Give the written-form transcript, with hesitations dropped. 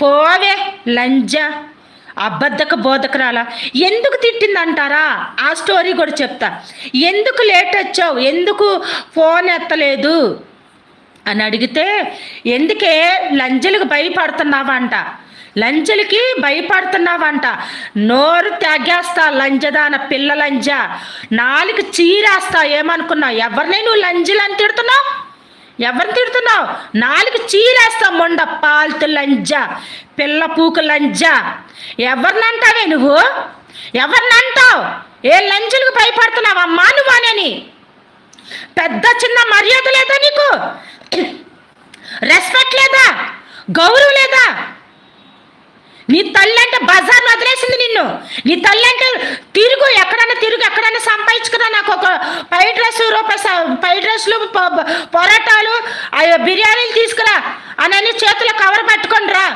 పోవే లంజ, అబద్ధక బోధకురాలా. ఎందుకు తిట్టిందంటారా? ఆ స్టోరీ కూడా చెప్తా. ఎందుకు లేట్ వచ్చావు, ఎందుకు ఫోన్ ఎత్తలేదు అని అడిగితే, ఎందుకే లంజలకు భయపడుతున్నావంట, లంజలకి భయపడుతున్నావంట. నోరు తెగేస్తా లంజదాన పిల్ల లంజ, నాలుగు చీరేస్తా. ఏమనుకున్నావు? ఎవరిని నువ్వు లంజలని తిడుతున్నావు? ఎవరిని తిడుతున్నావు? నాలుగు చీరేస్తా మొండ పాల్తు లంజ, పిల్ల పూకు లంజ. ఎవరినంటావే నువ్వు? ఎవరినంటావు? ఏ లంజలకు భయపడుతున్నావమ్మా నువ్వు అని? పెద్ద చిన్న మర్యాద లేదా నీకు? రెస్పెక్ట్ లేదా? గౌరవం లేదా? నీ తల్లి అంటే బజార్ వదిలేసింది నిన్ను. నీ తల్లి అంటే తిరుగు, ఎక్కడన్నా సంపాదించుకున్నా. నాకు ఒక ఫ్రైడ్ రైస్లు పొరాటాలు బిర్యానీలు తీసుకురా అని చేతిలో కవర్ పట్టుకొని రా.